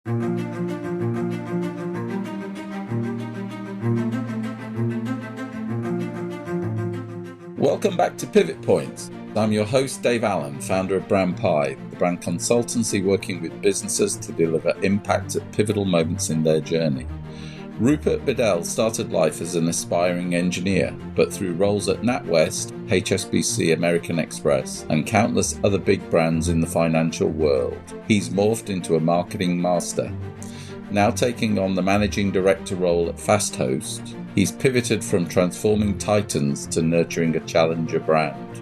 Welcome back to Pivot Point. I'm your host, Dave Allen, founder of Brand Pie, the brand consultancy working with businesses to deliver impact at pivotal moments in their journey. Rupert Bedell started life as an aspiring engineer, but through roles at Natwest, HSBC, American Express, and countless other big brands in the financial world, he's morphed into a marketing master. Now taking on the managing director role at Fasthosts, he's pivoted from transforming titans to nurturing a challenger brand.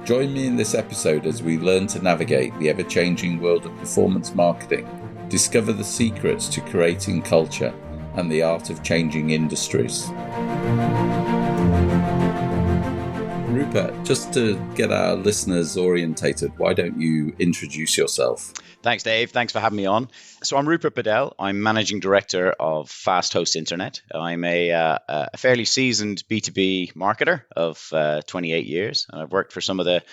Join me in this episode as we learn to navigate the ever-changing world of performance marketing, discover the secrets to creating culture, and the art of changing industries. Rupert, just to get our listeners orientated, why don't you introduce yourself? Thanks, Dave. Thanks for having me on. So I'm Rupert Bedell. I'm Managing Director of Fasthosts Internet. I'm a fairly seasoned B2B marketer of 28 years. And I've worked for some of the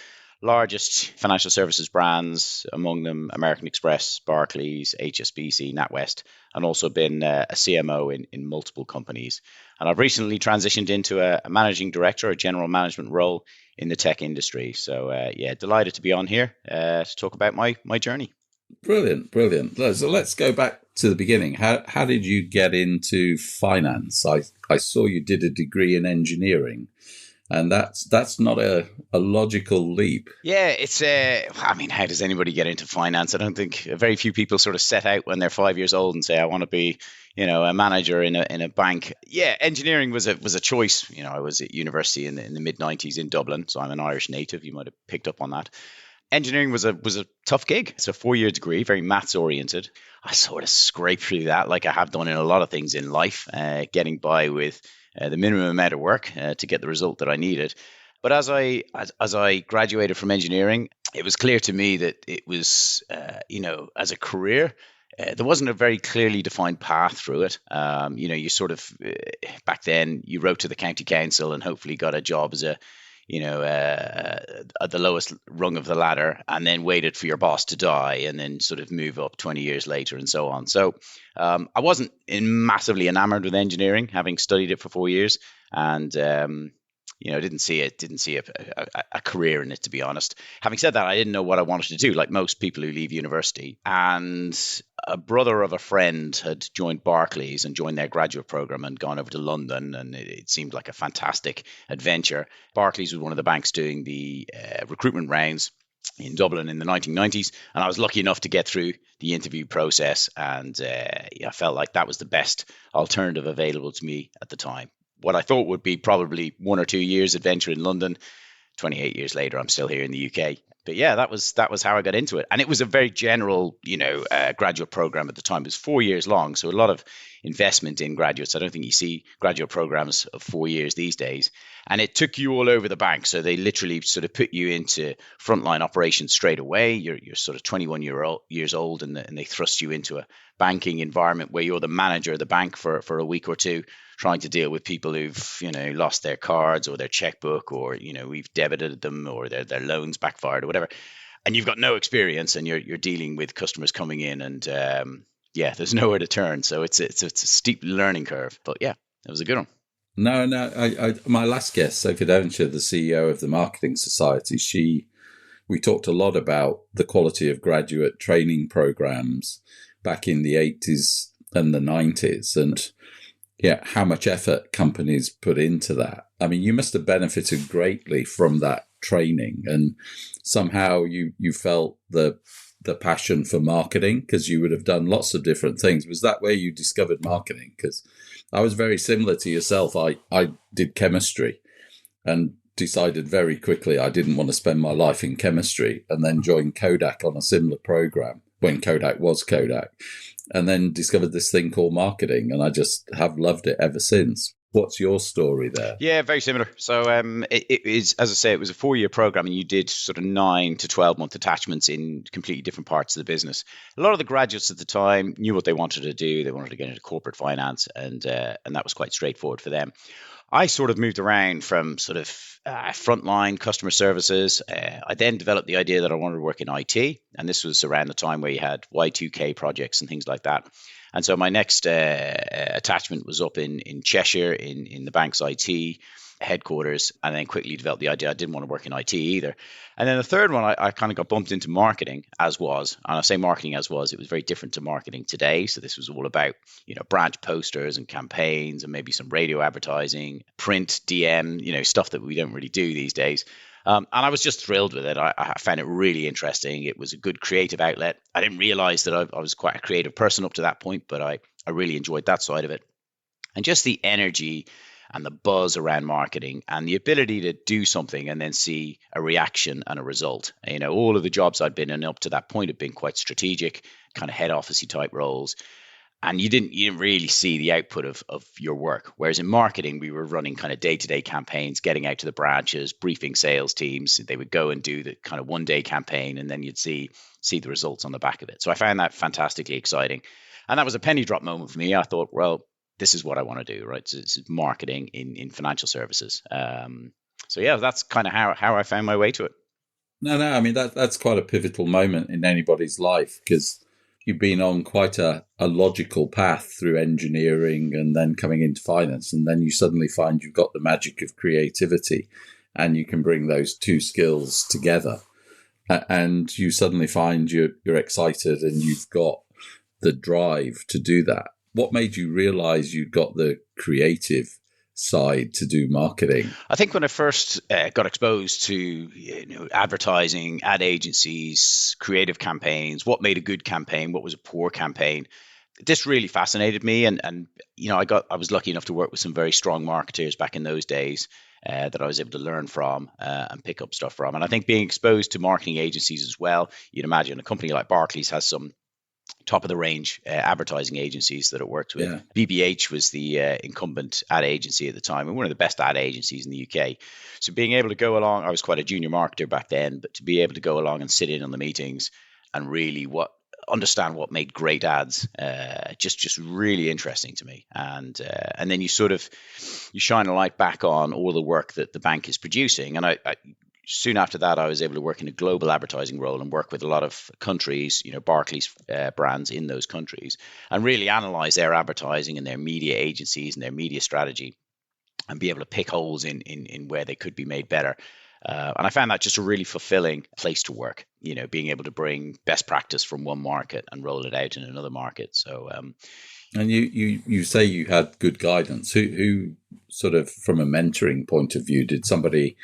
largest financial services brands, among them American Express, Barclays, HSBC, Natwest, and also been a CMO in multiple companies. And I've recently transitioned into a managing director, a general management role in the tech industry. So delighted to be on here to talk about my journey. Brilliant. So let's go back to the beginning. How did you get into finance? I saw you did a degree in engineering. And that's not a logical leap. Yeah, it's how does anybody get into finance? I don't think very few people sort of set out when they're 5 years old and say, I want to be, a manager in a bank. Yeah, engineering was a choice. I was at university in the mid 90s in Dublin, so I'm an Irish native. You might have picked up on that. Engineering was a tough gig. It's a 4-year degree, very maths oriented. I sort of scraped through that like I have done in a lot of things in life, getting by with the minimum amount of work to get the result that I needed. But as I graduated from engineering, it was clear to me that it was, as a career, there wasn't a very clearly defined path through it. You sort of, back then, you wrote to the county council and hopefully got a job as at the lowest rung of the ladder, and then waited for your boss to die and then sort of move up 20 years later and so on. So I wasn't massively enamored with engineering, having studied it for 4 years, and didn't see a career in it, to be honest. Having said that, I didn't know what I wanted to do, like most people who leave university. And a brother of a friend had joined Barclays and joined their graduate program and gone over to London, and it seemed like a fantastic adventure. Barclays was one of the banks doing the recruitment rounds in Dublin in the 1990s, and I was lucky enough to get through the interview process, and I felt like that was the best alternative available to me at the time. What I thought would be probably 1 or 2 years adventure in London. 28 years later, I'm still here in the UK. But yeah, that was how I got into it. And it was a very general, graduate program at the time. It was 4 years long, so a lot of investment in graduates. I don't think you see graduate programs of 4 years these days. And it took you all over the bank. So they literally sort of put you into frontline operations straight away. You're sort of 21 years old, and they thrust you into a banking environment where you're the manager of the bank for a week or two, trying to deal with people who've lost their cards or their checkbook, or we've debited them, or their loans backfired or whatever, and you've got no experience, and you're dealing with customers coming in, and there's nowhere to turn. So it's a steep learning curve, but yeah, it was a good one. No, my last guest, Sophie Devonshire, the CEO of the Marketing Society, we talked a lot about the quality of graduate training programs back in the 80s and the 90s, and how much effort companies put into that. I mean, you must have benefited greatly from that training, and somehow you felt the passion for marketing, because you would have done lots of different things. Was that where you discovered marketing? Because I was very similar to yourself. I did chemistry and decided very quickly I didn't want to spend my life in chemistry, and then joined Kodak on a similar program when Kodak was Kodak, and then discovered this thing called marketing, and I just have loved it ever since. What's your story there? Yeah, very similar. So it is, as I say, it was a 4-year program, and you did sort of 9 to 12 month attachments in completely different parts of the business. A lot of the graduates at the time knew what they wanted to do. They wanted to get into corporate finance, and that was quite straightforward for them. I sort of moved around from sort of frontline customer services. I then developed the idea that I wanted to work in IT. And this was around the time where you had Y2K projects and things like that. And so my next attachment was up in Cheshire in the bank's IT headquarters, and then quickly developed the idea I didn't want to work in IT either. And then the third one, I kind of got bumped into marketing as was. And I say marketing as was, it was very different to marketing today. So this was all about, branch posters and campaigns and maybe some radio advertising, print, DM, stuff that we don't really do these days. And I was just thrilled with it. I found it really interesting. It was a good creative outlet. I didn't realize that I was quite a creative person up to that point, but I really enjoyed that side of it. And just the energy and the buzz around marketing and the ability to do something and then see a reaction and a result. All of the jobs I'd been in up to that point had been quite strategic, kind of head office-y type roles. And you didn't really see the output of your work. Whereas in marketing, we were running kind of day-to-day campaigns, getting out to the branches, briefing sales teams. They would go and do the kind of one-day campaign, and then you'd see the results on the back of it. So I found that fantastically exciting. And that was a penny drop moment for me. I thought, well, this is what I want to do, right? So it's marketing in financial services. So yeah, that's kind of how I found my way to it. No, I mean, that's quite a pivotal moment in anybody's life, because you've been on quite a logical path through engineering and then coming into finance. And then you suddenly find you've got the magic of creativity and you can bring those two skills together. And you suddenly find you're excited and you've got the drive to do that. What made you realize you got the creative side to do marketing? I think when I first got exposed to advertising, ad agencies, creative campaigns, what made a good campaign, what was a poor campaign, this really fascinated me. And I was lucky enough to work with some very strong marketers back in those days that I was able to learn from and pick up stuff from. And I think being exposed to marketing agencies as well, you'd imagine a company like Barclays has some top of the range advertising agencies that it works with. Yeah. BBH was the incumbent ad agency at the time, and one of the best ad agencies in the UK. So being able to go along, I was quite a junior marketer back then, but to be able to go along and sit in on the meetings and really understand what made great ads, just really interesting to me. And then you shine a light back on all the work that the bank is producing. And I soon after that, I was able to work in a global advertising role and work with a lot of countries, Barclays brands in those countries, and really analyze their advertising and their media agencies and their media strategy, and be able to pick holes in where they could be made better. And I found that just a really fulfilling place to work, being able to bring best practice from one market and roll it out in another market. So, and you say you had good guidance. Who sort of, from a mentoring point of view, did somebody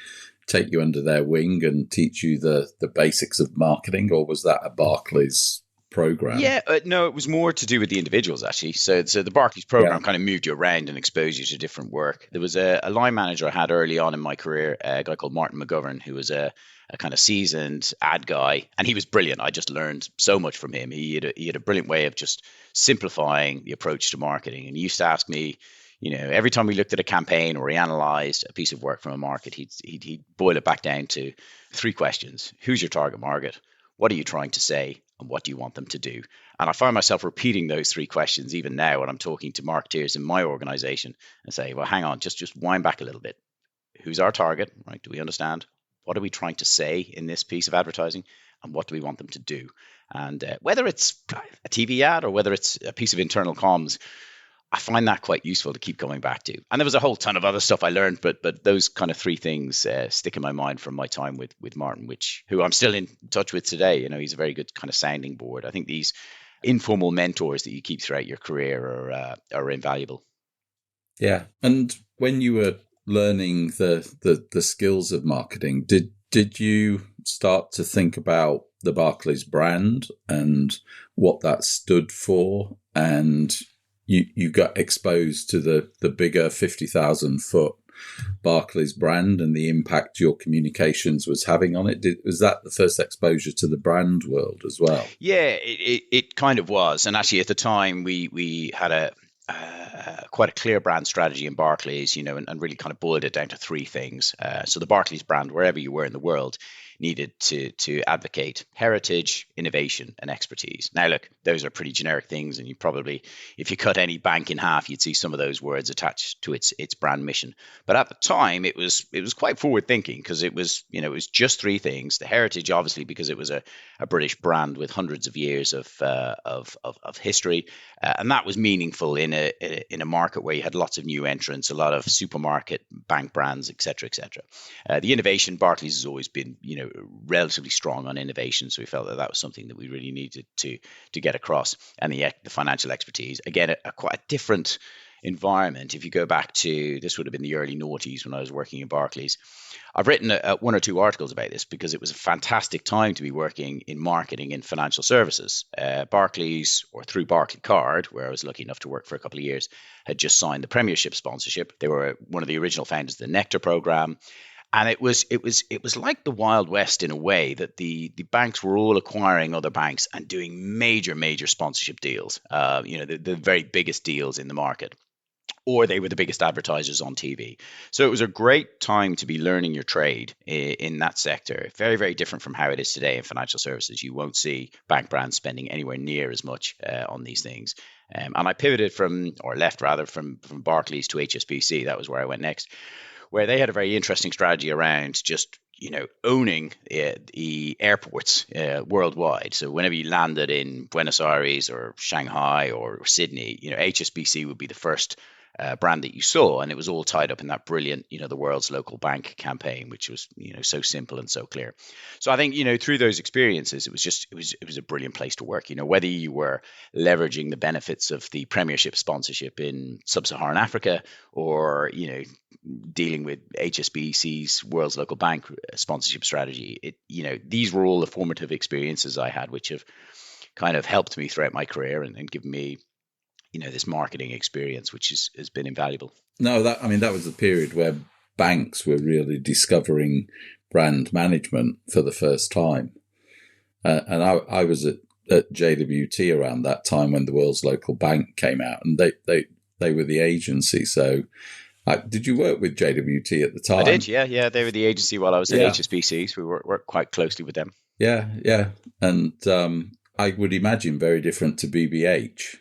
take you under their wing and teach you the basics of marketing, or was that a Barclays program? Yeah, no, it was more to do with the individuals, actually. So the Barclays program kind of moved you around and exposed you to different work. There was a line manager I had early on in my career, a guy called Martin McGovern, who was a kind of seasoned ad guy, and he was brilliant. I just learned so much from him. He had a brilliant way of just simplifying the approach to marketing. And he used to ask me, every time we looked at a campaign or he analyzed a piece of work from a market, he'd boil it back down to 3 questions. Who's your target market? What are you trying to say? And what do you want them to do? And I find myself repeating those 3 questions even now when I'm talking to marketeers in my organization and say, well, hang on, just wind back a little bit. Who's our target, right? Do we understand? What are we trying to say in this piece of advertising? And what do we want them to do? And whether it's a TV ad or whether it's a piece of internal comms, I find that quite useful to keep coming back to. And there was a whole ton of other stuff I learned, but those kind of 3 things stick in my mind from my time with Martin, who I'm still in touch with today. He's a very good kind of sounding board. I think these informal mentors that you keep throughout your career are invaluable. Yeah. And when you were learning the skills of marketing, did you start to think about the Barclays brand and what that stood for? And you got exposed to the bigger 50,000 foot Barclays brand and the impact your communications was having on it. Was that the first exposure to the brand world as well? Yeah, it kind of was. And actually at the time we had quite a clear brand strategy in Barclays, and really kind of boiled it down to 3 things. So the Barclays brand, wherever you were in the world, needed to advocate heritage, innovation, and expertise. Now, look, those are pretty generic things, and you probably, if you cut any bank in half, you'd see some of those words attached to its brand mission. But at the time, it was quite forward thinking, because it was just three things: the heritage, obviously, because it was a British brand with hundreds of years of history, and that was meaningful in a market where you had lots of new entrants, a lot of supermarket bank brands, etc., etc. The innovation, Barclays has always been, relatively strong on innovation, so we felt that was something that we really needed to get across. And the financial expertise, again, quite a different environment. If you go back to, this would have been the early noughties when I was working in Barclays. I've written one or two articles about this because it was a fantastic time to be working in marketing in financial services. Barclays, or through Barclaycard, where I was lucky enough to work for a couple of years, had just signed the Premiership sponsorship. They were one of the original founders of the Nectar program. And it was like the Wild West in a way, that the banks were all acquiring other banks and doing major sponsorship deals, the very biggest deals in the market, or they were the biggest advertisers on TV. So it was a great time to be learning your trade in that sector. Very, very different from how it is today in financial services. You won't see bank brands spending anywhere near as much on these things. And I pivoted from Barclays to HSBC. That was where I went next, where they had a very interesting strategy around just owning the airports worldwide. So whenever you landed in Buenos Aires or Shanghai or Sydney, HSBC would be the first brand that you saw, and it was all tied up in that brilliant, the world's local bank campaign, which was, so simple and so clear. So I think, through those experiences, it was a brilliant place to work. Whether you were leveraging the benefits of the Premiership sponsorship in sub-Saharan Africa, or dealing with HSBC's world's local bank sponsorship strategy, these were all the formative experiences I had, which have kind of helped me throughout my career and given me this marketing experience, which has been invaluable. No, that was the period where banks were really discovering brand management for the first time. And I was at JWT around that time when the world's local bank came out, and they were the agency. So did you work with JWT at the time? I did, yeah. They were the agency while I was at HSBC, so we worked quite closely with them. Yeah. And I would imagine very different to BBH.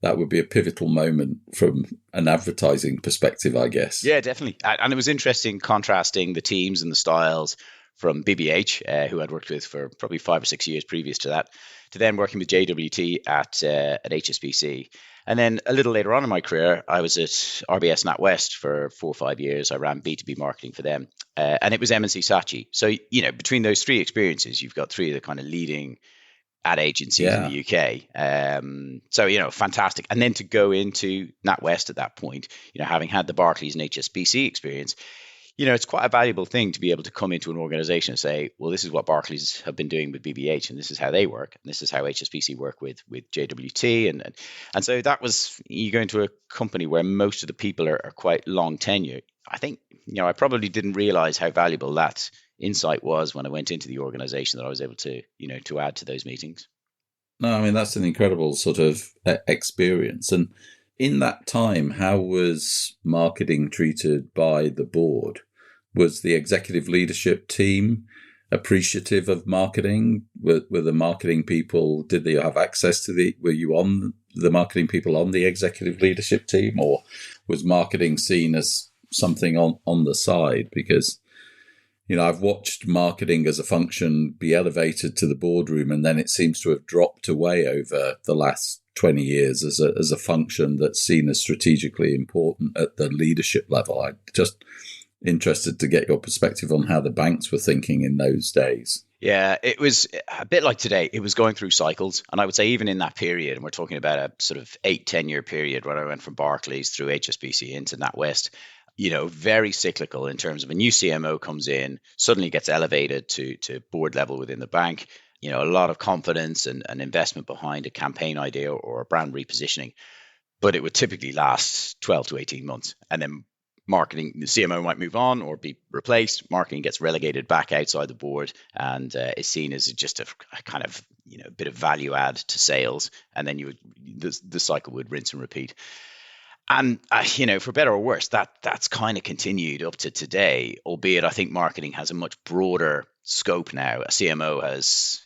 That would be a pivotal moment from an advertising perspective, I guess. Yeah, definitely. And it was interesting contrasting the teams and the styles from BBH, who I'd worked with for probably 5 or 6 years previous to that, to then working with JWT at HSBC. And then a little later on in my career, I was at RBS Natwest for 4 or 5 years. I ran B2B marketing for them. And it was M&C Saatchi. So, between those three experiences, you've got three of the kind of leading ad agencies in the UK. So, fantastic. And then to go into NatWest at that point, having had the Barclays and HSBC experience, it's quite a valuable thing to be able to come into an organization and say, well, this is what Barclays have been doing with BBH, and this is how they work, and this is how HSBC work with JWT. And so that was, you go into a company where most of the people are quite long tenure. I think, I probably didn't realize how valuable that insight was when I went into the organization, that I was able to, to add to those meetings. No, that's an incredible sort of experience. And in that time, how was marketing treated by the board? Was the executive leadership team appreciative of marketing? Were the marketing people, did they have access to were you on the marketing people on the executive leadership team, or was marketing seen as something on the side? Because I've watched marketing as a function be elevated to the boardroom, and then it seems to have dropped away over the last 20 years as a function that's seen as strategically important at the leadership level. I'm just interested to get your perspective on how the banks were thinking in those days. Yeah, it was a bit like today. It was going through cycles. And I would say even in that period, and we're talking about a sort of 8-10 year period when I went from Barclays through HSBC into NatWest, very cyclical in terms of a new CMO comes in, suddenly gets elevated to board level within the bank, a lot of confidence and investment behind a campaign idea or a brand repositioning. But it would typically last 12 to 18 months. And then marketing, the CMO might move on or be replaced. Marketing gets relegated back outside the board and is seen as just a kind of, a bit of value add to sales. And then the cycle would rinse and repeat. And, for better or worse, that's kind of continued up to today, albeit I think marketing has a much broader scope now. A CMO has,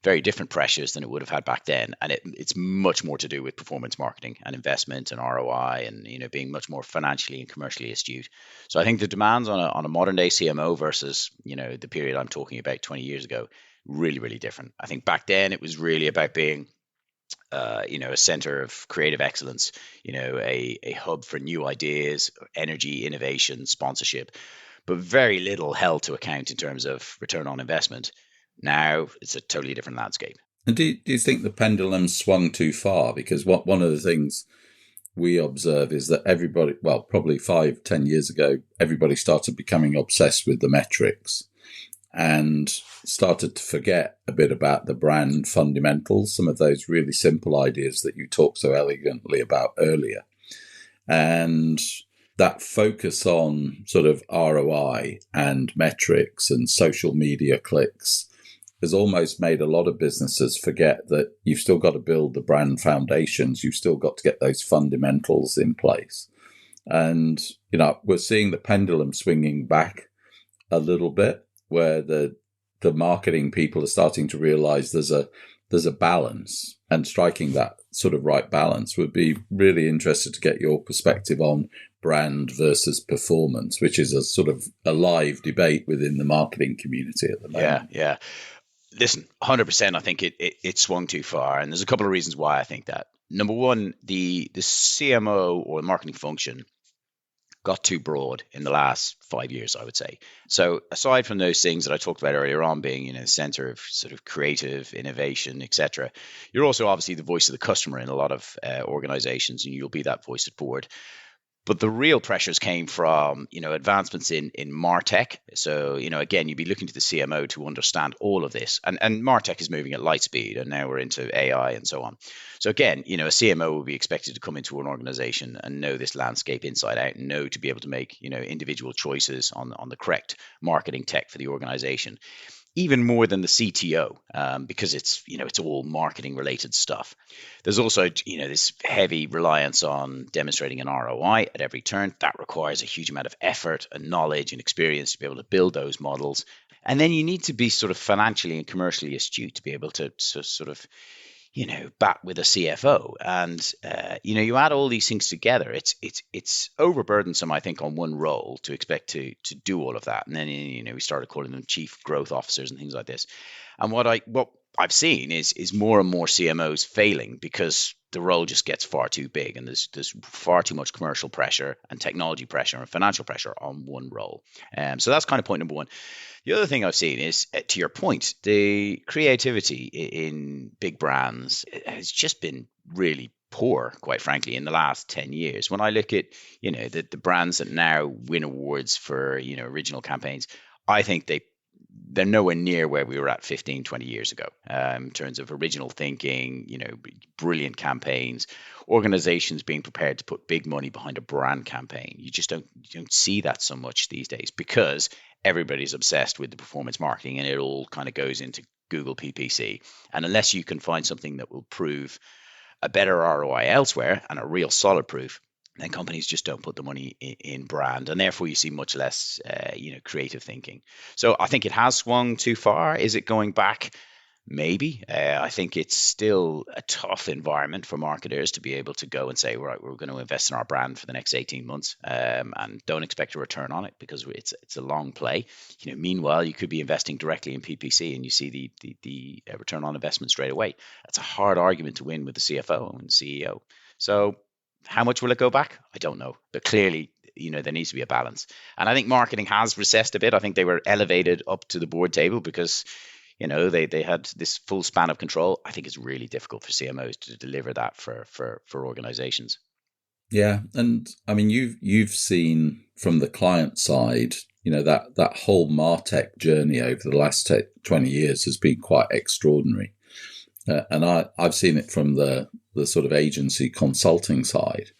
very different pressures than it would have had back then. And it's much more to do with performance marketing and investment and ROI and, being much more financially and commercially astute. So I think the demands on a modern day CMO versus, the period I'm talking about 20 years ago, really, really different. I think back then it was really about being a center of creative excellence, a hub for new ideas, energy, innovation, sponsorship, but very little held to account in terms of return on investment. Now it's a totally different landscape. And do you think the pendulum swung too far? Because one of the things we observe is that everybody, well, probably 5-10 years ago, everybody started becoming obsessed with the metrics and started to forget a bit about the brand fundamentals, some of those really simple ideas that you talked so elegantly about earlier. And that focus on sort of ROI and metrics and social media clicks has almost made a lot of businesses forget that you've still got to build the brand foundations. You've still got to get those fundamentals in place. And, we're seeing the pendulum swinging back a little bit, where the marketing people are starting to realize there's a balance, and striking that sort of right balance. Would be really interested to get your perspective on brand versus performance, which is a sort of a live debate within the marketing community at the moment. Yeah. Listen, 100%, I think it swung too far. And there's a couple of reasons why I think that. Number one, the CMO or the marketing function got too broad in the last 5 years, I would say. So aside from those things that I talked about earlier on being, the center of sort of creative innovation, etc., you're also obviously the voice of the customer in a lot of organizations, and you'll be that voice at board. But the real pressures came from, advancements in MarTech. So, again, you'd be looking to the CMO to understand all of this. And MarTech is moving at light speed, and now we're into AI and so on. So again, a CMO will be expected to come into an organization and know this landscape inside out, and know to be able to make, individual choices on the correct marketing tech for the organization. Even more than the CTO, because it's all marketing related stuff. There's also this heavy reliance on demonstrating an ROI at every turn. That requires a huge amount of effort and knowledge and experience to be able to build those models. And then you need to be sort of financially and commercially astute to be able to sort of bat with a CFO. And, you add all these things together, it's overburdensome, I think, on one role to expect to do all of that. And then, we started calling them chief growth officers and things like this. And what I've seen is more and more CMOs failing because the role just gets far too big, and there's far too much commercial pressure and technology pressure and financial pressure on one role. So that's kind of point number one. The other thing I've seen is, to your point, the creativity in big brands has just been really poor, quite frankly, in the last 10 years. When I look at, the brands that now win awards for, original campaigns, I think they're nowhere near where we were at 15, 20 years ago in terms of original thinking, brilliant campaigns, organizations being prepared to put big money behind a brand campaign. You just don't see that so much these days because everybody's obsessed with the performance marketing, and it all kind of goes into Google PPC. And unless you can find something that will prove a better ROI elsewhere and a real solid proof, then companies just don't put the money in brand, and therefore you see much less, creative thinking. So I think it has swung too far. Is it going back? Maybe. I think it's still a tough environment for marketers to be able to go and say, right, we're going to invest in our brand for the next 18 months and don't expect a return on it because it's a long play. Meanwhile, you could be investing directly in PPC and you see the return on investment straight away. That's a hard argument to win with the CFO and CEO. So how much will it go back? I don't know. But clearly, there needs to be a balance. And I think marketing has recessed a bit. I think they were elevated up to the board table because they had this full span of control. I think it's really difficult for CMOs to deliver that for organizations. Yeah. And I mean, you've seen from the client side, that whole MarTech journey over the last 20 years has been quite extraordinary. And I've seen it from the sort of agency consulting side.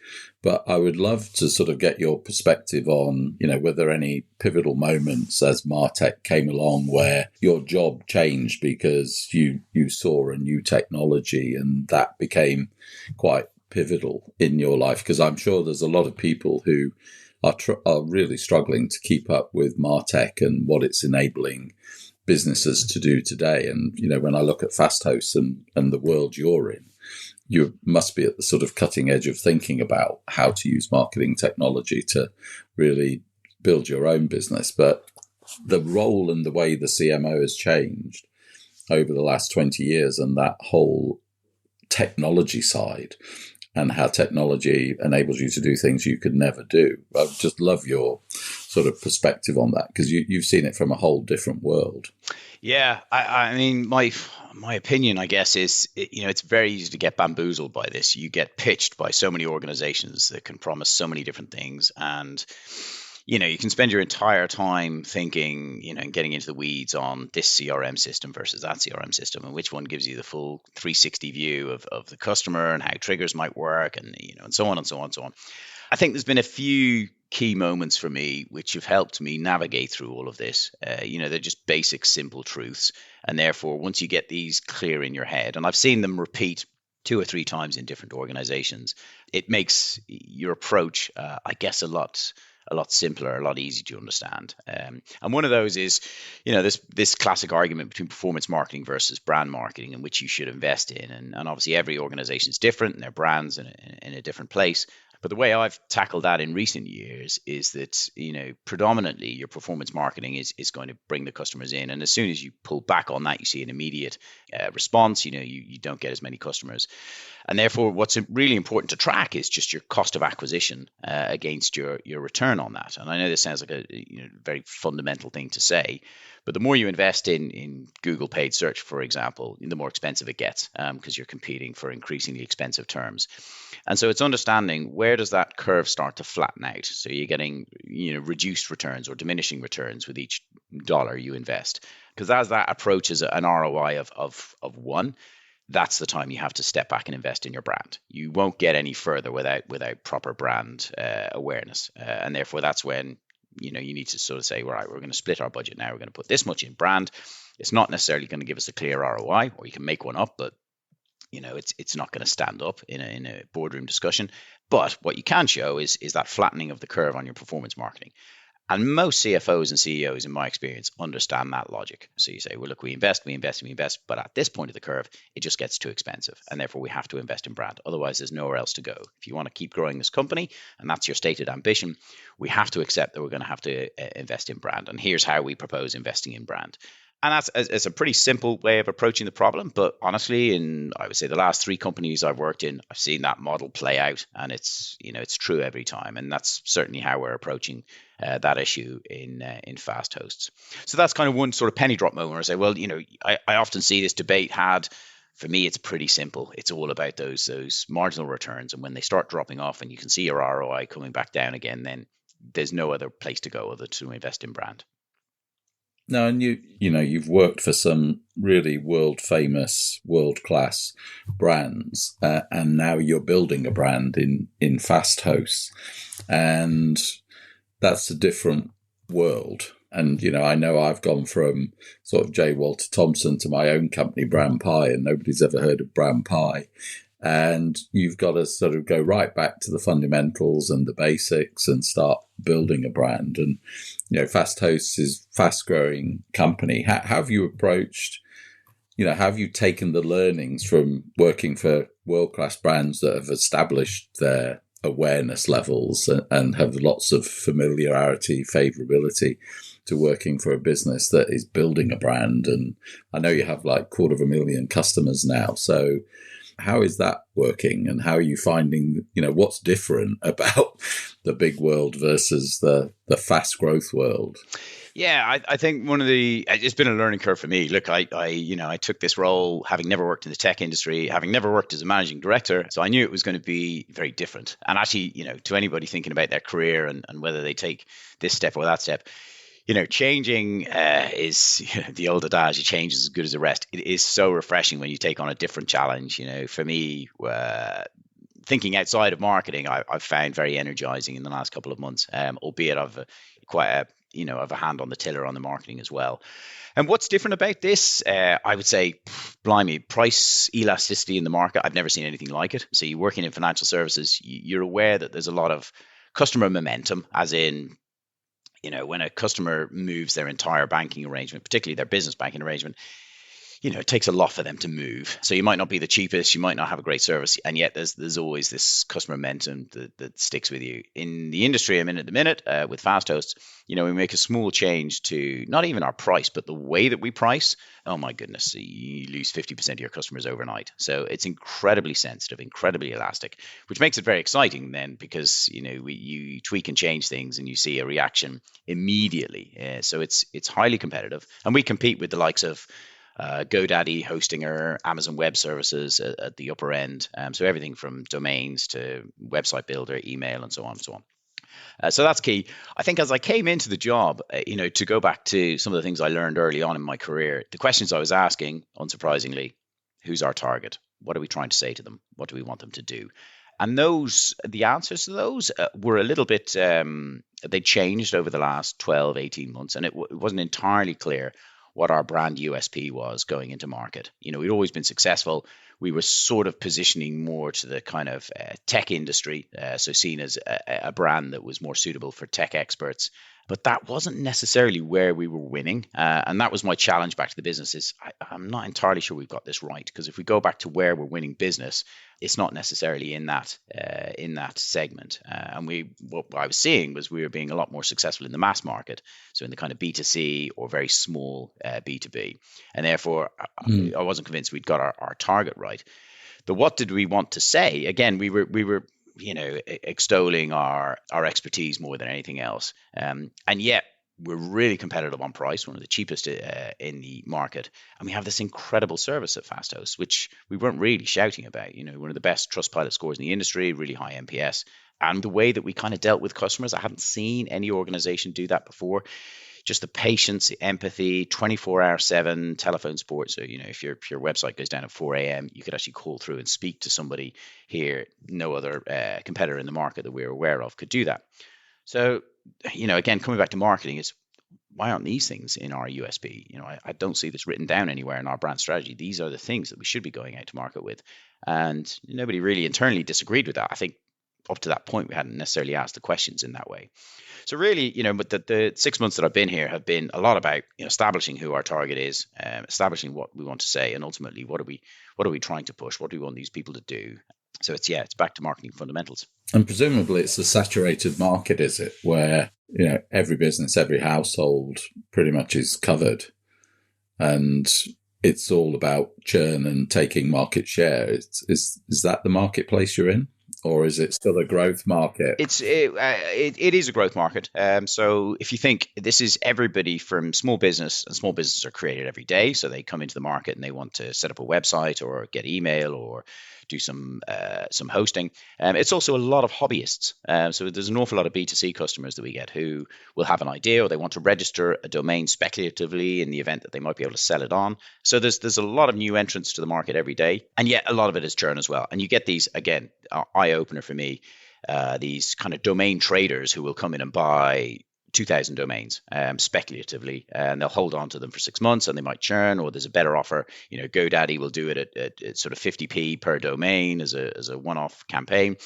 But I would love to sort of get your perspective on, were there any pivotal moments as MarTech came along where your job changed because you saw a new technology and that became quite pivotal in your life? Because I'm sure there's a lot of people who are really struggling to keep up with MarTech and what it's enabling businesses to do today. And, when I look at Fasthosts and the world you're in, you must be at the sort of cutting edge of thinking about how to use marketing technology to really build your own business. But the role and the way the CMO has changed over the last 20 years, and that whole technology side and how technology enables you to do things you could never do. I just love your sort of perspective on that, because you've seen it from a whole different world. Yeah, I mean, my opinion, I guess, is, it's very easy to get bamboozled by this. You get pitched by so many organizations that can promise so many different things, and you can spend your entire time thinking, and getting into the weeds on this CRM system versus that CRM system, and which one gives you the full 360 view of the customer and how triggers might work, and and so on and so on and so on. I think there's been a few key moments for me which have helped me navigate through all of this. They're just basic, simple truths, and therefore, once you get these clear in your head, and I've seen them repeat 2 or 3 times in different organizations, it makes your approach, I guess, a lot simpler, a lot easier to understand. And one of those is, this classic argument between performance marketing versus brand marketing, in which you should invest in. And obviously every organization is different and their brand's in a different place. But the way I've tackled that in recent years is that, predominantly your performance marketing is going to bring the customers in. And as soon as you pull back on that, you see an immediate response. You don't get as many customers. And therefore, what's really important to track is just your cost of acquisition against your return on that. And I know this sounds like a very fundamental thing to say, but the more you invest in Google paid search, for example, the more expensive it gets, because you're competing for increasingly expensive terms. And so it's understanding, where does that curve start to flatten out? So you're getting reduced returns or diminishing returns with each dollar you invest. Because as that approaches an ROI of 1, that's the time you have to step back and invest in your brand. You won't get any further without proper brand awareness. And therefore, that's when you need to sort of say, all right, we're going to split our budget now. We're going to put this much in brand. It's not necessarily going to give us a clear ROI, or you can make one up, but it's not going to stand up in a boardroom discussion. But what you can show is that flattening of the curve on your performance marketing. And most CFOs and CEOs, in my experience, understand that logic. So you say, well, look, we invest, but at this point of the curve, it just gets too expensive. And therefore, we have to invest in brand. Otherwise, there's nowhere else to go. If you want to keep growing this company, and that's your stated ambition, we have to accept that we're going to have to invest in brand. And here's how we propose investing in brand. And it's a pretty simple way of approaching the problem. But honestly, in, I would say, the last 3 companies I've worked in, I've seen that model play out, and it's true every time. And that's certainly how we're approaching that issue in Fasthosts. So that's kind of one sort of penny drop moment where I say, well, I often see this debate had. For me, it's pretty simple. It's all about those marginal returns, and when they start dropping off, and you can see your ROI coming back down again, then there's no other place to go other to invest in brand. No, and you've worked for some really world famous, world class brands, and now you're building a brand in Fasthosts, and that's a different world. And I know I've gone from sort of J. Walter Thompson to my own company, Brand Pie, and nobody's ever heard of Brand Pie. And you've got to sort of go right back to the fundamentals and the basics and start building a brand. And, Fasthosts is a fast-growing company. How have you approached, have you taken the learnings from working for world-class brands that have established their awareness levels and have lots of familiarity, favorability, to working for a business that is building a brand? And I know you have like 250,000 customers now. So how is that working, and how are you finding, what's different about the big world versus the fast growth world? Yeah, I think it's been a learning curve for me. Look, I took this role having never worked in the tech industry, having never worked as a managing director. So I knew it was going to be very different. And actually, to anybody thinking about their career and whether they take this step or that step, changing is the old adage, change is as good as a rest. It is so refreshing when you take on a different challenge. For me, thinking outside of marketing, I've found very energizing in the last couple of months, albeit I've quite a hand on the tiller on the marketing as well. And what's different about this? I would say, blimey, price elasticity in the market. I've never seen anything like it. So you're working in financial services, you're aware that there's a lot of customer momentum, as in, when a customer moves their entire banking arrangement, particularly their business banking arrangement, it takes a lot for them to move. So you might not be the cheapest, you might not have a great service, and yet there's always this customer momentum that sticks with you. In the industry I'm in at the minute with Fasthosts, we make a small change to not even our price, but the way that we price. Oh my goodness, you lose 50% of your customers overnight. So it's incredibly sensitive, incredibly elastic, which makes it very exciting then, because you tweak and change things and you see a reaction immediately. So it's highly competitive, and we compete with the likes of GoDaddy, Hostinger, Amazon Web Services at the upper end. So everything from domains to website builder, email, and so on and so on. So that's key. I think as I came into the job, to go back to some of the things I learned early on in my career, the questions I was asking, unsurprisingly, who's our target? What are we trying to say to them? What do we want them to do? And the answers to those were a little bit, they changed over the last 12, 18 months, and it wasn't entirely clear what our brand USP was going into market. We'd always been successful. We were sort of positioning more to the kind of tech industry, so seen as a brand that was more suitable for tech experts. But that wasn't necessarily where we were winning. And that was my challenge back to the business is I'm not entirely sure we've got this right, because if we go back to where we're winning business, it's not necessarily in that segment. And what I was seeing was we were being a lot more successful in the mass market, so in the kind of B2C or very small B2B. And therefore, I wasn't convinced we'd got our target right. But what did we want to say? Again, we were extolling our expertise more than anything else. And yet we're really competitive on price, one of the cheapest in the market. And we have this incredible service at Fasthosts, which we weren't really shouting about. One of the best Trustpilot scores in the industry, really high NPS. And the way that we kind of dealt with customers, I hadn't seen any organization do that before. Just the patience, the empathy, 24/7 telephone support. So, if your website goes down at 4 a.m., you could actually call through and speak to somebody here. No other competitor in the market that we're aware of could do that. So, again, coming back to marketing, is why aren't these things in our USP? I don't see this written down anywhere in our brand strategy. These are the things that we should be going out to market with. And nobody really internally disagreed with that. I think up to that point, we hadn't necessarily asked the questions in that way. So really, but the 6 months that I've been here have been a lot about establishing who our target is, establishing what we want to say, and ultimately what are we trying to push? What do we want these people to do? So it's back to marketing fundamentals. And presumably it's a saturated market, is it? Where every business, every household pretty much is covered, and it's all about churn and taking market share. Is that the marketplace you're in? Or is it still a growth market? It is a growth market. So if you think this is everybody from small business, and small businesses are created every day. So they come into the market and they want to set up a website or get email or do some hosting. It's also a lot of hobbyists. So there's an awful lot of B2C customers that we get who will have an idea, or they want to register a domain speculatively in the event that they might be able to sell it on. So there's a lot of new entrants to the market every day, and yet a lot of it is churn as well. And you get these, again, eye-opener for me, these kind of domain traders who will come in and buy 2,000 domains speculatively, and they'll hold on to them for 6 months, and they might churn, or there's a better offer. GoDaddy will do it at sort of 50p per domain as a one-off campaign.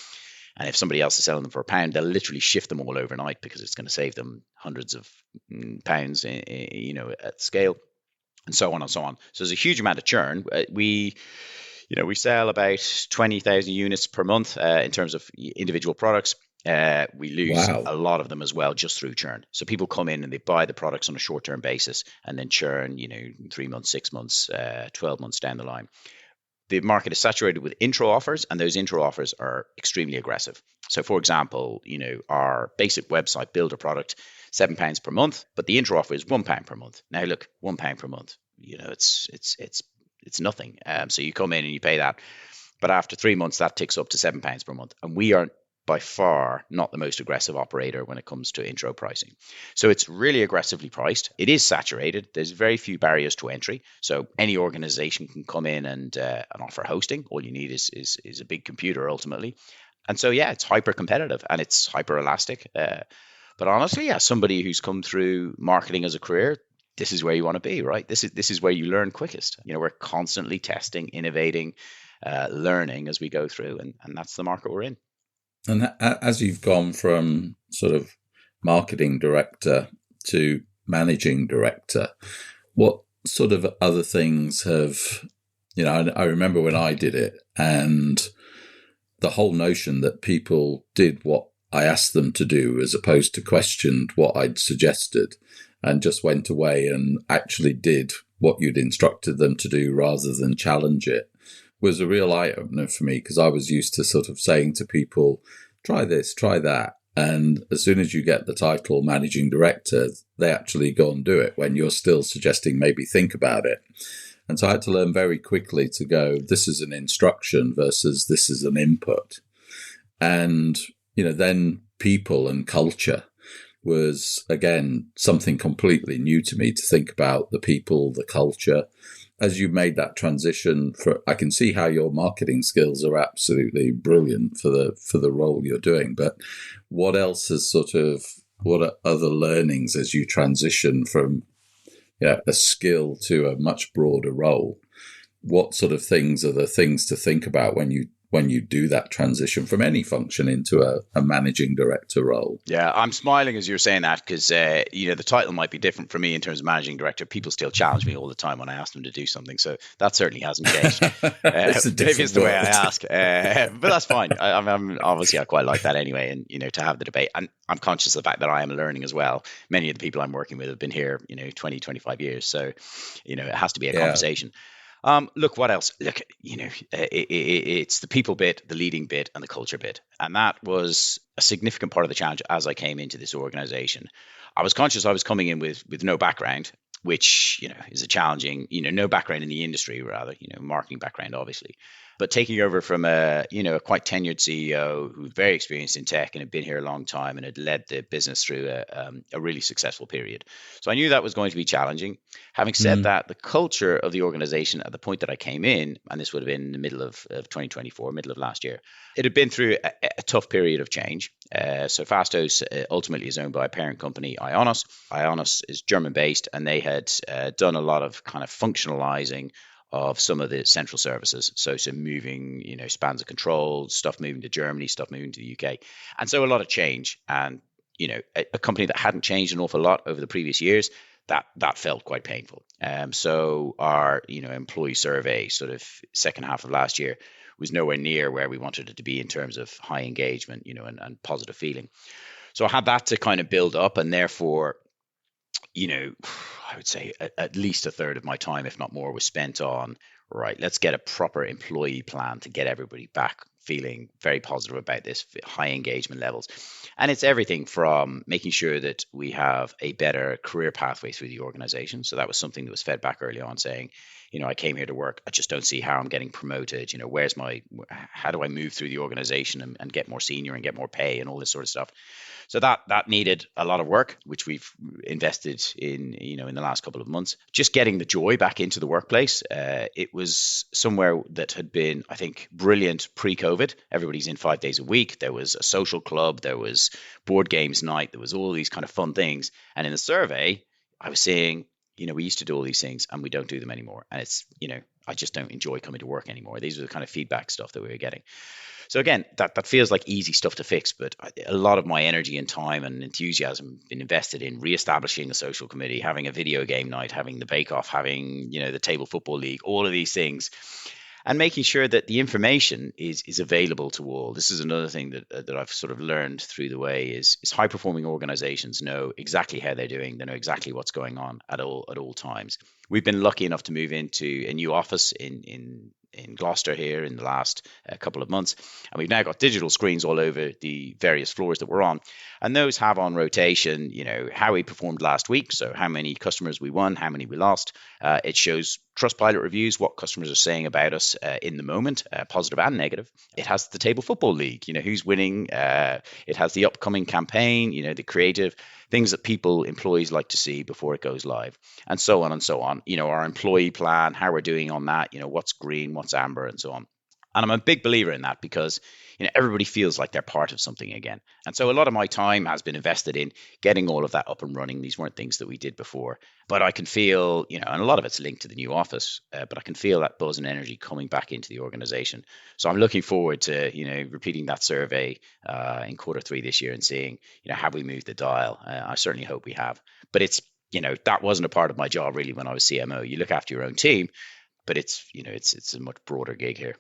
And if somebody else is selling them for £1, they'll literally shift them all overnight because it's going to save them hundreds of pounds, at scale, and so on and so on. So there's a huge amount of churn. We sell about 20,000 units per month in terms of individual products. We lose a lot of them as well just through churn. So people come in and they buy the products on a short-term basis and then churn, 3 months, 6 months, 12 months down the line. The market is saturated with intro offers, and those intro offers are extremely aggressive. So, for example, our basic website builder product, £7 per month, but the intro offer is £1 per month. Now, look, £1 per month, it's nothing. So you come in and you pay that, but after 3 months, that ticks up to £7 per month, and we are by far not the most aggressive operator when it comes to intro pricing. So it's really aggressively priced. It is saturated. There's very few barriers to entry. So any organization can come in and offer hosting. All you need is a big computer ultimately. And so, it's hyper competitive and it's hyper elastic. But honestly, somebody who's come through marketing as a career, this is where you want to be, right? This is where you learn quickest. We're constantly testing, innovating, learning as we go through, and that's the market we're in. And as you've gone from sort of marketing director to managing director, what sort of other things have, I remember when I did it, and the whole notion that people did what I asked them to do as opposed to questioned what I'd suggested and just went away and actually did what you'd instructed them to do rather than challenge it was a real eye-opener for me, because I was used to sort of saying to people, try this, try that. And as soon as you get the title managing director, they actually go and do it when you're still suggesting maybe think about it. And so I had to learn very quickly to go, this is an instruction versus this is an input. And, then people and culture was, again, something completely new to me, to think about the people, the culture. As you made that transition, I can see how your marketing skills are absolutely brilliant for the role you're doing. But what else what are other learnings as you transition from a skill to a much broader role? What sort of things are the things to think about when you do that transition from any function into a managing director role? Yeah, I'm smiling as you're saying that, because the title might be different for me in terms of managing director. People still challenge me all the time when I ask them to do something, so that certainly hasn't changed. Maybe it's the way I ask, but that's fine. I'm obviously, I quite like that anyway, and to have the debate. And I'm conscious of the fact that I am learning as well. Many of the people I'm working with have been here 20, 25 years, so it has to be a conversation. Look, what else? Look, it's the people bit, the leading bit, and the culture bit. And that was a significant part of the challenge as I came into this organization. I was conscious I was coming in with no background, which, is a challenging, no background in the industry, rather, marketing background, obviously. But taking over from a quite tenured CEO who's very experienced in tech and had been here a long time and had led the business through a really successful period. So I knew that was going to be challenging. Having said that, the culture of the organization at the point that I came in, and this would have been in the middle of 2024, middle of last year, it had been through a tough period of change. So Fasthosts ultimately is owned by a parent company, Ionos. Ionos is German-based, and they had done a lot of kind of functionalizing of some of the central services. So moving, spans of control, stuff moving to Germany, stuff moving to the UK. And so a lot of change. And, a company that hadn't changed an awful lot over the previous years, that felt quite painful. So our, employee survey sort of second half of last year was nowhere near where we wanted it to be in terms of high engagement, and positive feeling. So I had that to kind of build up, and therefore, I would say at least a third of my time, if not more, was spent on, right, let's get a proper employee plan to get everybody back feeling very positive about this, high engagement levels. And it's everything from making sure that we have a better career pathway through the organization. So that was something that was fed back early on, saying, I came here to work. I just don't see how I'm getting promoted. How do I move through the organization and get more senior and get more pay and all this sort of stuff. So that needed a lot of work, which we've invested in, in the last couple of months. Just getting the joy back into the workplace. It was somewhere that had been, I think, brilliant pre-COVID. Everybody's in 5 days a week. There was a social club. There was board games night. There was all these kind of fun things. And in the survey, I was saying, we used to do all these things and we don't do them anymore. And it's, I just don't enjoy coming to work anymore. These are the kind of feedback stuff that we were getting. So again, that feels like easy stuff to fix, but a lot of my energy and time and enthusiasm been invested in reestablishing a social committee, having a video game night, having the bake-off, having, the table football league, all of these things, and making sure that the information is available to all. This is another thing that I've sort of learned through the way is high-performing organizations know exactly how they're doing. They know exactly what's going on at all times. We've been lucky enough to move into a new office in Gloucester here in the last couple of months. And we've now got digital screens all over the various floors that we're on. And those have on rotation, how we performed last week. So how many customers we won, how many we lost. It shows Trustpilot reviews, what customers are saying about us in the moment, positive and negative. It has the table football league, who's winning. It has the upcoming campaign, the creative things that employees like to see before it goes live, and so on and so on. Our employee plan, how we're doing on that, what's green, what's amber, and so on. And I'm a big believer in that because, everybody feels like they're part of something again. And so a lot of my time has been invested in getting all of that up and running. These weren't things that we did before, but I can feel, and a lot of it's linked to the new office, but I can feel that buzz and energy coming back into the organization. So I'm looking forward to, repeating that survey in Q3 this year and seeing, have we moved the dial? I certainly hope we have. But it's, that wasn't a part of my job really when I was CMO. You look after your own team, but it's, it's a much broader gig here.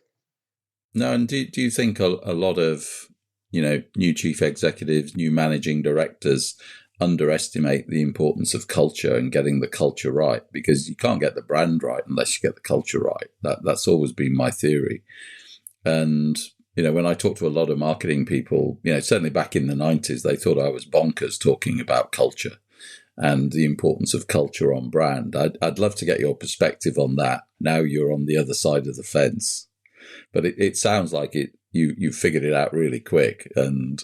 No, and do you think a lot of, new chief executives, new managing directors underestimate the importance of culture and getting the culture right? Because you can't get the brand right unless you get the culture right. That's always been my theory. And, when I talk to a lot of marketing people, certainly back in the 90s, they thought I was bonkers talking about culture and the importance of culture on brand. I'd love to get your perspective on that. Now you're on the other side of the fence. But it sounds like you figured it out really quick and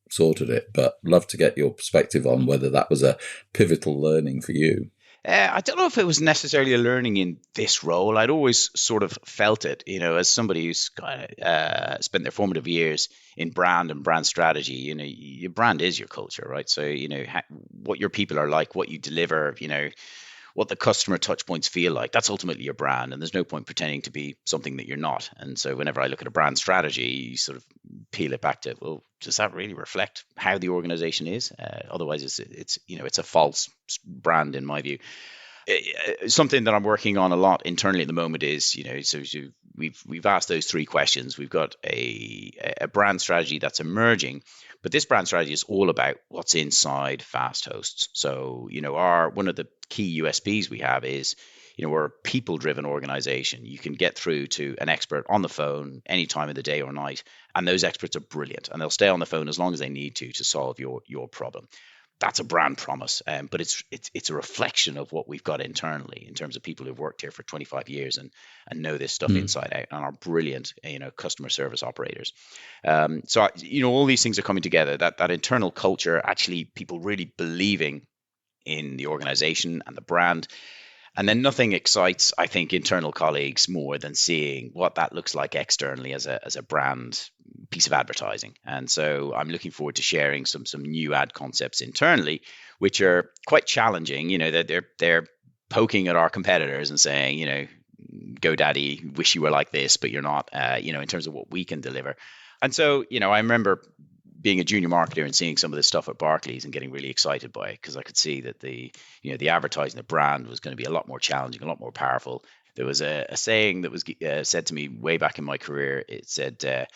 sorted it. But love to get your perspective on whether that was a pivotal learning for you. I don't know if it was necessarily a learning in this role. I'd always sort of felt it, as somebody who's spent their formative years in brand and brand strategy. Your brand is your culture, right? So, what your people are like, what you deliver, what the customer touch points feel like, that's ultimately your brand. And there's no point pretending to be something that you're not. And so whenever I look at a brand strategy, you sort of peel it back to, well, does that really reflect how the organization is? Otherwise, it's a false brand in my view. Something that I'm working on a lot internally at the moment is, we've asked those three questions. We've got a brand strategy that's emerging, but this brand strategy is all about what's inside Fasthosts. So, one of the key USPs we have is, we're a people-driven organization. You can get through to an expert on the phone any time of the day or night, and those experts are brilliant, and they'll stay on the phone as long as they need to solve your problem. That's a brand promise, but it's a reflection of what we've got internally in terms of people who've worked here for 25 years and know this stuff inside out and are brilliant, customer service operators. So all these things are coming together. That internal culture, actually, people really believing in the organization and the brand. And then nothing excites, I think, internal colleagues more than seeing what that looks like externally as a brand piece of advertising. And so I'm looking forward to sharing some new ad concepts internally, which are quite challenging. That they're poking at our competitors and saying, GoDaddy, wish you were like this, but you're not. In terms of what we can deliver. And so, I remember being a junior marketer and seeing some of this stuff at Barclays and getting really excited by it because I could see that the advertising, the brand was going to be a lot more challenging, a lot more powerful. There was a saying that was said to me way back in my career. It said,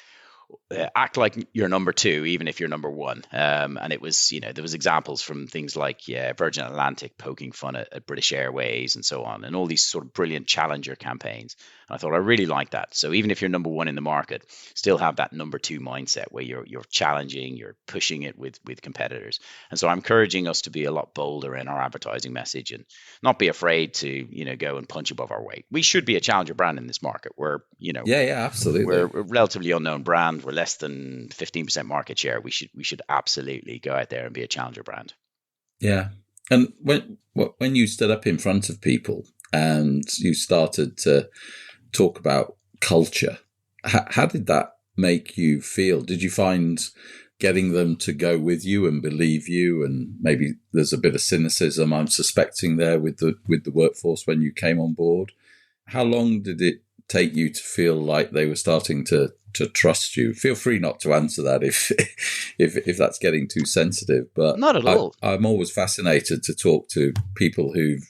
act like you're number two, even if you're number one. And it was, there was examples from things like Virgin Atlantic poking fun at British Airways and so on, and all these sort of brilliant challenger campaigns. And I thought I really liked that. So even if you're number one in the market, still have that number two mindset where you're challenging, you're pushing it with competitors. And so I'm encouraging us to be a lot bolder in our advertising message and not be afraid to go and punch above our weight. We should be a challenger brand in this market. We're absolutely. We're a relatively unknown brand. We're less than 15% market share. We should absolutely go out there and be a challenger brand. Yeah. And when you stood up in front of people and you started to talk about culture, how did that make you feel? Did you find getting them to go with you and believe you, and maybe there's a bit of cynicism, I'm suspecting, there with the workforce when you came on board? How long did it take you to feel like they were starting to trust you? Feel free not to answer that if that's getting too sensitive, but not at all. I'm always fascinated to talk to people who've,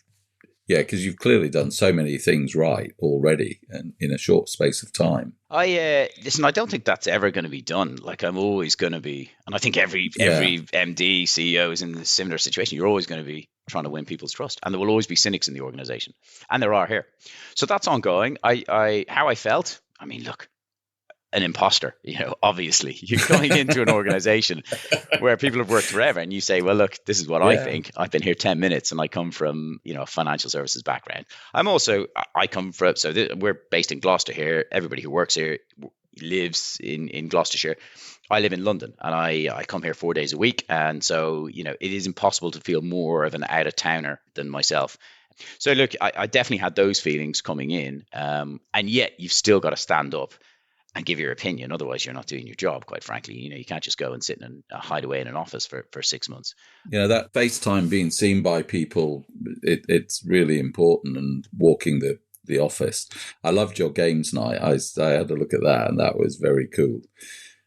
because you've clearly done so many things right already and in a short space of time. Listen, I don't think that's ever going to be done. Like, I'm always going to be, and I think every MD, CEO is in a similar situation. You're always going to be trying to win people's trust, and there will always be cynics in the organization, and there are here. So that's ongoing. How I felt, I mean, look, an imposter, obviously. You're going into an organization where people have worked forever and you say, well, look, this is what I think. I've been here 10 minutes and I come from, a financial services background. We're based in Gloucester here. Everybody who works here lives in Gloucestershire. I live in London and I come here 4 days a week. And so, it is impossible to feel more of an out-of-towner than myself. So look, I definitely had those feelings coming in. And yet you've still got to stand up and give your opinion. Otherwise, you're not doing your job, quite frankly. You can't just go and sit and hide away in an office for 6 months. That FaceTime, being seen by people, it's really important, and walking the office. I loved your games night. I had a look at that, and that was very cool.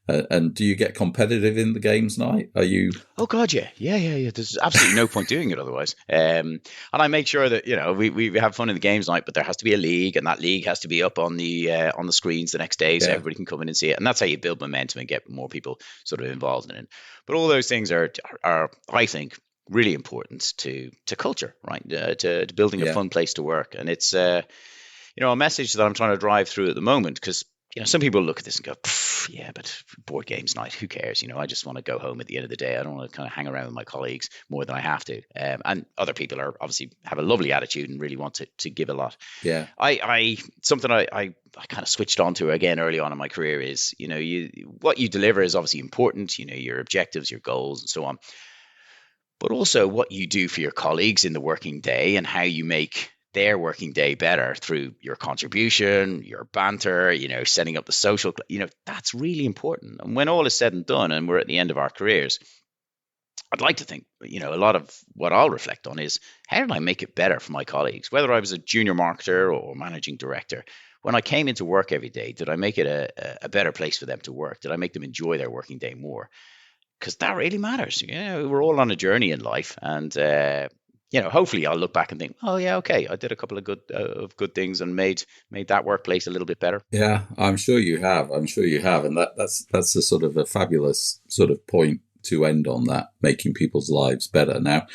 And do you get competitive in the games night? Are you? Oh God, yeah. There's absolutely no point doing it otherwise. And I make sure that we have fun in the games night, but there has to be a league, and that league has to be up on the screens the next day, so everybody can come in and see it. And that's how you build momentum and get more people sort of involved in it. But all those things are I think, really important to culture, right? To building a fun place to work, and it's a message that I'm trying to drive through at the moment, because some people look at this and go, yeah, but board games night, who cares? I just want to go home at the end of the day. I don't want to kind of hang around with my colleagues more than I have to. And other people are obviously have a lovely attitude and really want to give a lot. Yeah. Something I kind of switched on to again early on in my career is, what you deliver is obviously important, your objectives, your goals and so on. But also what you do for your colleagues in the working day and how you make their working day better through your contribution, your banter, setting up the social, that's really important. And when all is said and done and we're at the end of our careers, I'd like to think, a lot of what I'll reflect on is, how did I make it better for my colleagues? Whether I was a junior marketer or managing director, when I came into work every day, did I make it a better place for them to work? Did I make them enjoy their working day more? Because that really matters. We're all on a journey in life, and hopefully I'll look back and think, oh yeah, okay, I did a couple of good things and made that workplace a little bit better. Yeah, I'm sure you have, and that's a sort of a fabulous sort of point to end on, that making people's lives better. Now,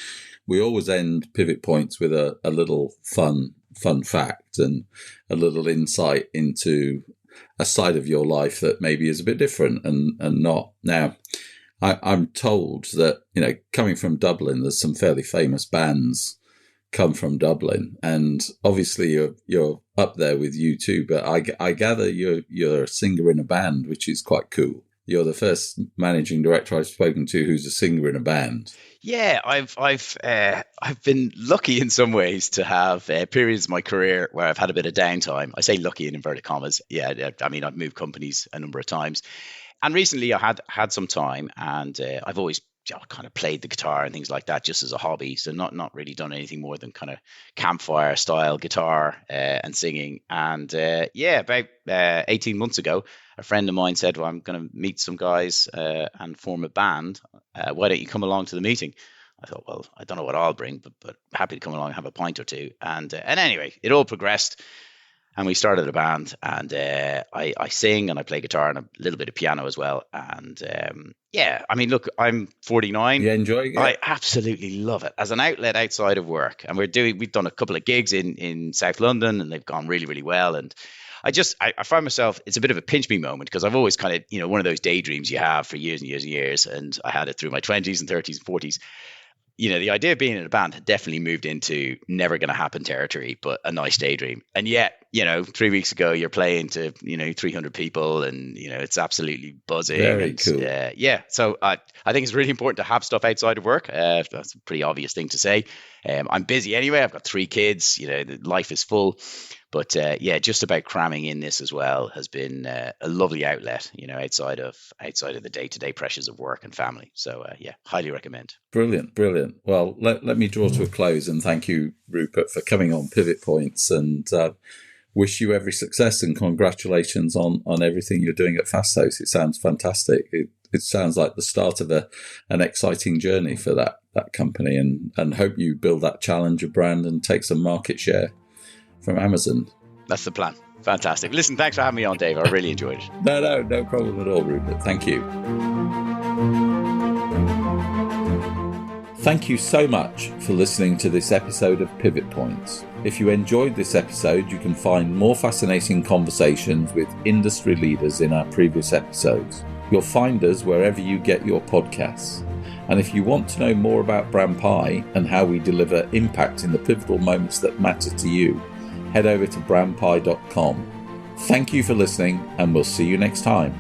we always end pivot points with a little fun fact and a little insight into a side of your life that maybe is a bit different and not. Now, I'm told that, coming from Dublin, there's some fairly famous bands come from Dublin, and obviously you're up there with U2, but I gather you're a singer in a band, which is quite cool. You're the first managing director I've spoken to who's a singer in a band. Yeah, I've been lucky in some ways to have periods in my career where I've had a bit of downtime. I say lucky in inverted commas. Yeah, I mean, I've moved companies a number of times. And recently I had some time, and I've always kind of played the guitar and things like that just as a hobby. So not really done anything more than kind of campfire style guitar and singing. And about 18 months ago, a friend of mine said, well, I'm going to meet some guys and form a band. Why don't you come along to the meeting? I thought, well, I don't know what I'll bring, but happy to come along and have a pint or two. And anyway, it all progressed. And we started a band, and I sing and I play guitar and a little bit of piano as well. And I mean, look, I'm 49. You enjoying it? I absolutely love it as an outlet outside of work. And we've done a couple of gigs in South London, and they've gone really, really well. And I find myself, it's a bit of a pinch me moment, because I've always kind of, one of those daydreams you have for years and years and years. And I had it through my 20s and 30s and 40s. The idea of being in a band had definitely moved into never going to happen territory, but a nice daydream. And yet, 3 weeks ago, you're playing to, 300 people, and, it's absolutely buzzing. Very cool. So I think it's really important to have stuff outside of work. That's a pretty obvious thing to say. I'm busy anyway. I've got 3 kids, life is full. But just about cramming in this as well has been a lovely outlet, outside of the day-to-day pressures of work and family. So highly recommend. Brilliant. Well, let me draw to a close, and thank you, Rupert, for coming on Pivot Points, and wish you every success and congratulations on everything you're doing at Fasthosts. It sounds fantastic. It sounds like the start of an exciting journey for that company, and hope you build that challenger brand and take some market share from Amazon. That's the plan. Fantastic. Listen, thanks for having me on, Dave. I really enjoyed it. No problem at all, Rupert. Thank you. Thank you so much for listening to this episode of Pivot Points. If you enjoyed this episode, you can find more fascinating conversations with industry leaders in our previous episodes. You'll find us wherever you get your podcasts. And if you want to know more about Brand Pi and how we deliver impact in the pivotal moments that matter to you, head over to brandpi.com. Thank you for listening, and we'll see you next time.